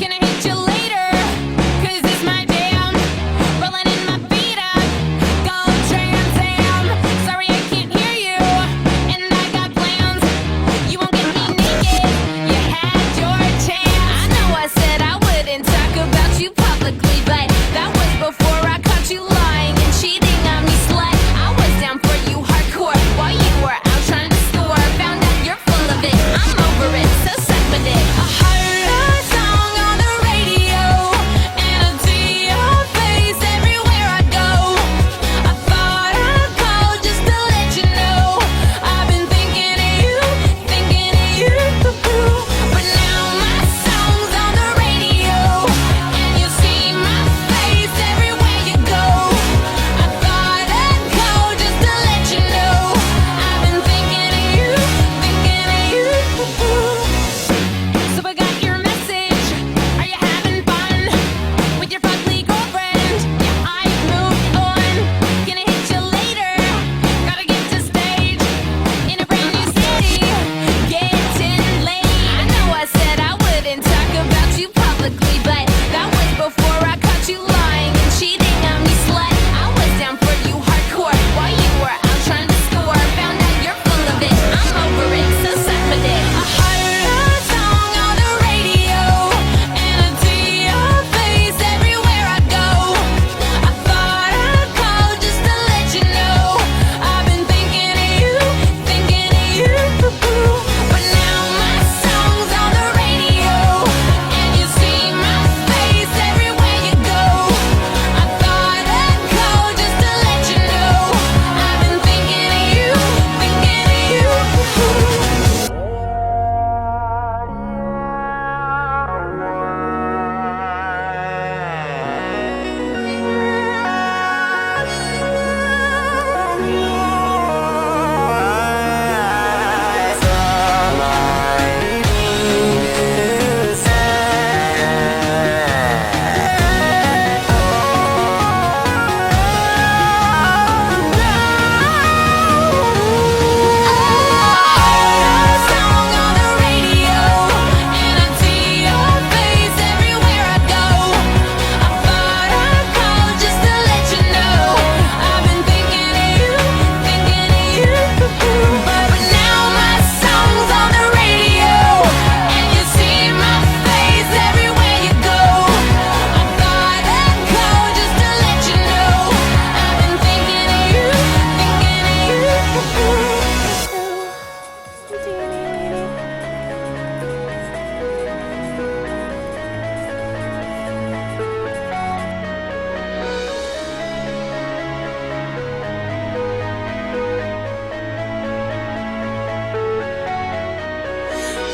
Can I hit you later? 'Cause it's my jam. Rolling in my feet up. Go Trans Am. Sorry I can't hear you. And I got plans. You won't get me naked. You had your chance. I know I said I wouldn't talk about you publicly, but that was before I caught you lying and cheating on me, slut. I was down for you hardcore while you were out trying to score. Found out you're full of it. I'm over it, so suck with it. I heard a song on the radio, and I see your face everywhere I go. I thought I'd call just to let you know I've been thinking of you, thinking of you. But now my song's on the radio, and you see my face everywhere you go. I thought I'd call just to let you know I've been thinking of you, thinking of you. So I got your message. Are you having fun with your fugly girlfriend? Yeah, I've moved on. Gonna hit you later. Gotta get to stage in a brand new city. Getting late. I know I said I wouldn't talk about you publicly, but that was before I caught you lying and cheating on me, slut. I was down for you hardcore while you were out trying to score. Found out you're full of it. I'm over it, so suck with it. I heard a song on the radio, and I see your face everywhere I go. I thought I'd call just to let you know I've been thinking of you, thinking of you. But now my song's on the radio, and you see my face everywhere you go. I thought I'd call just to let you know I've been thinking of you, thinking of you. Song on the radio, and I see your face everywhere I go. I thought I'd call just to let you know I've been thinking of you, thinking of you. But now my song's on the radio, and you see my face everywhere you go. I thought I'd call just to let you know I've been thinking of you, thinking of you.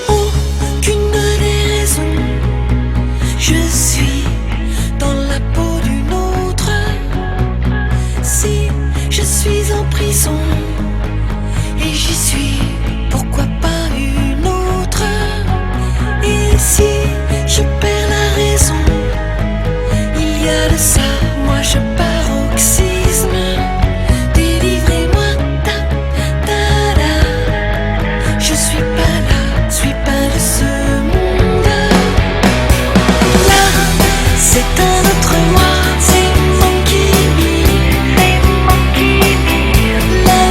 Aucune des raisons, je suis dans la peau d'une autre. Si je suis en prison et j'y suis, pourquoi pas une autre? Et si je perds la raison, il y a de ça, moi je paroxysme. Délivrez-moi, ta, ta, ta. Je suis pas là, suis pas de ce monde. Là, c'est un autre moi, c'est mon qui vit. La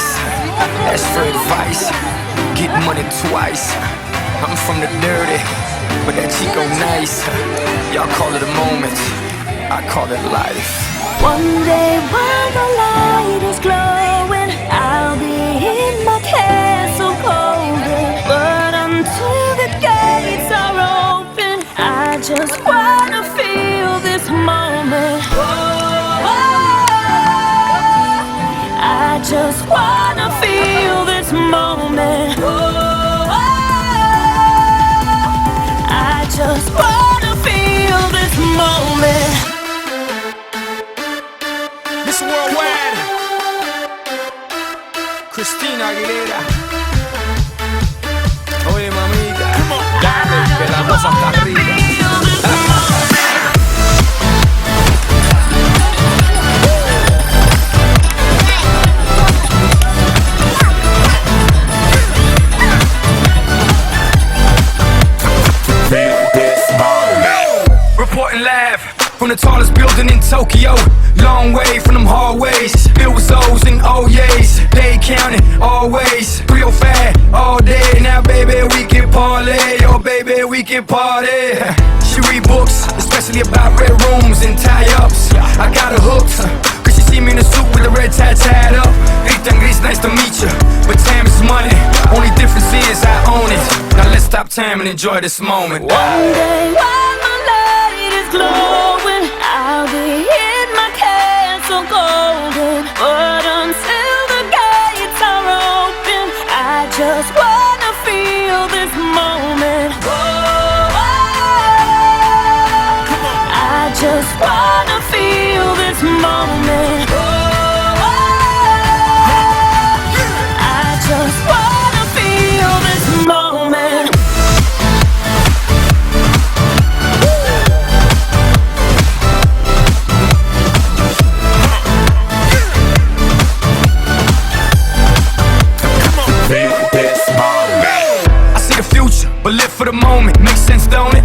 nice. Ask for advice, get money twice. I'm from the dirty, but that Chico nice. Y'all call it a moment, I call it life. One day while the light is glowing, I'll be in my castle golden. But until the gates are open, I just wanna feel this moment. I just wanna feel this moment. I just wanna feel this moment. Miss Worldwide, Christina Aguilera. Oye mamita, dale que la cosa está arriba. Reporting live from the tallest building in Tokyo. Long way from them hallways, filled with O's and O's. They counting always, 305 all day. Now baby we can parlay, oh baby we can party. She read books, especially about red rooms and tie-ups. I got her hooked, cause she see me in a suit with a red tie tied up. Rita Gris, nice to meet you, but time is money. Only difference is I own it. Now let's stop time and enjoy this moment. One day while my light is glowing, I'll be in my castle golden. But until the gates are open, I just wanna feel this moment. I just wanna feel this moment. I just wanna feel this moment. I see the future, but live for the moment. Makes sense, don't it?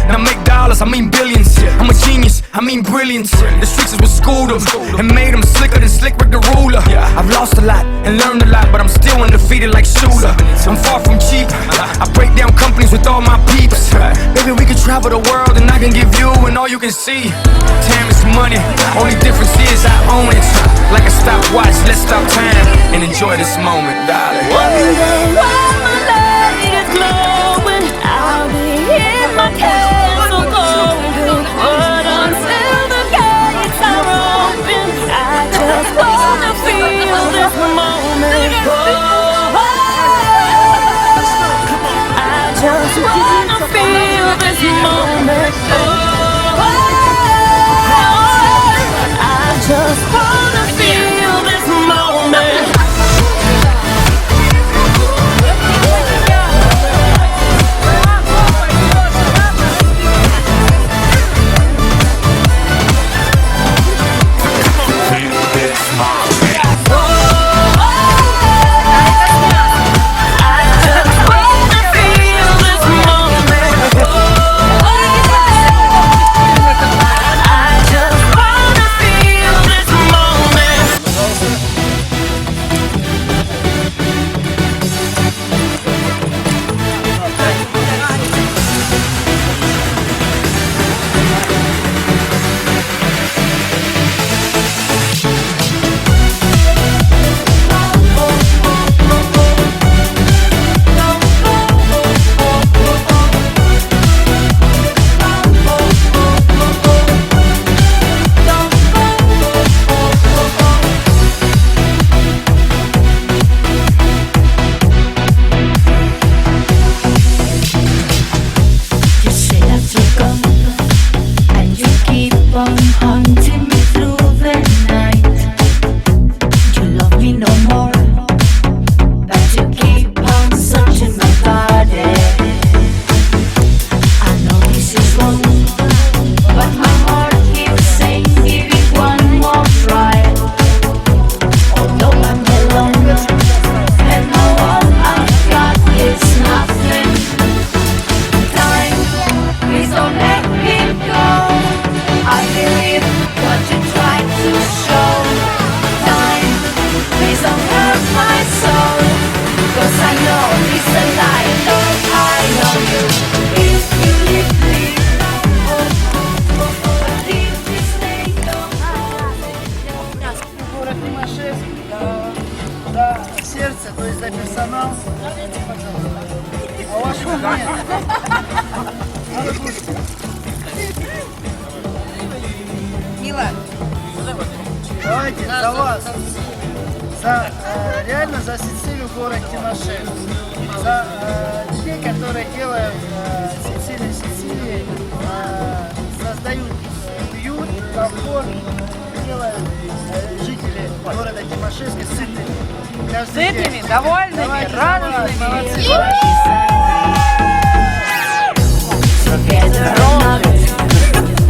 Now make dollars, I mean billions. I'm a genius, I mean brilliance. The streets is what schooled them and made them slicker than Slick Rick the ruler. I've lost a lot and learned a lot, but I'm still undefeated like Shooter. I'm far from cheap, I break down companies with all my peeps. Baby, we can travel the world and I can give you and all you can see. Time is money, only difference is I own it. Like a stopwatch, let's stop time and enjoy this moment, darling. One day while my light is glowing, I'll be in my castle golden. But until the gates are open, I just wanna feel this moment. I just wanna feel this moment. I just wanna feel this moment. I Администрация, то есть за персонал. А вашего нет. Мила, Давайте за вас. Реально за Сицилию, город Тимошенко. За людей, которые делают Сицилии, создают уют, комфорт, делают жители города Тимошенко сытыми. Каждый день. сытыми, довольными, Давайте за радостными. вас, молодцы.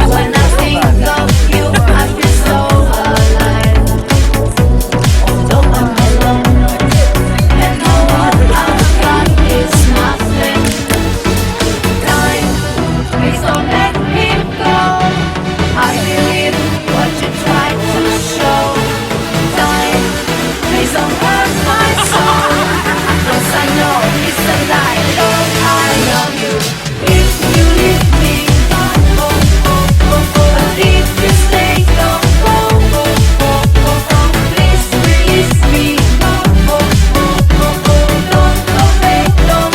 When I think of you, I feel so alive. Although I'm alone, and all I've got is nothing. Time, please don't let him go. I believe what you tried to show. Time, please don't hurt my soul. 'Cause I know it's a lie. Lord, I love you. If you leave me, but if you stay, don't go. Please release me. Don't go back, don't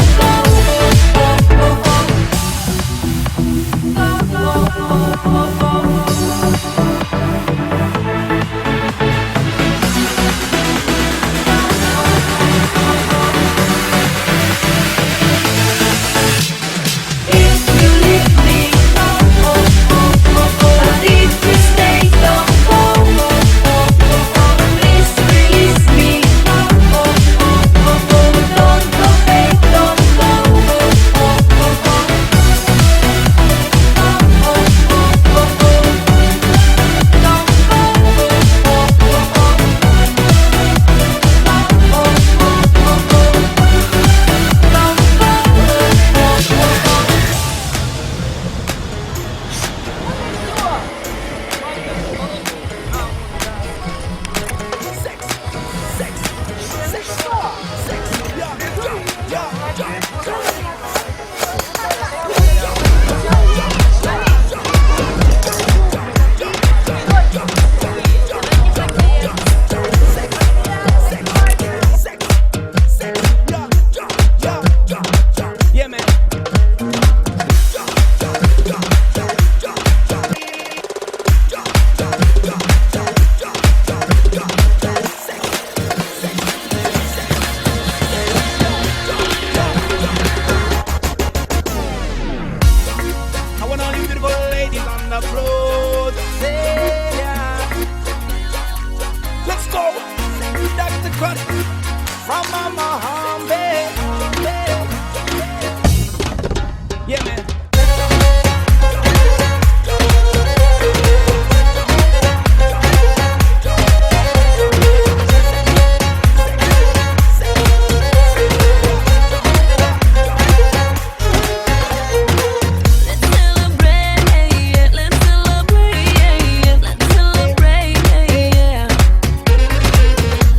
If you leave me, but if you stay, don't go. Please release me. Don't go back, don't Yeah, man. I want all you beautiful ladies on the road. Say, yeah. Let's go. Dr. Cut from Mama Hambe. Yeah, man. Let's celebrate, let's celebrate, let's celebrate, yeah.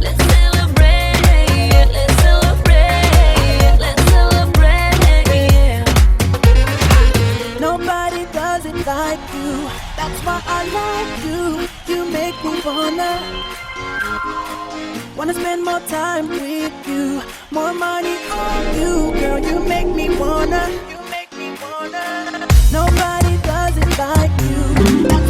Let's celebrate, let's celebrate, let's celebrate, yeah. Nobody does it like you. That's why I love you. You make me wanna spend more time with you, more money on you, girl. You make me wanna. Nobody does it like you.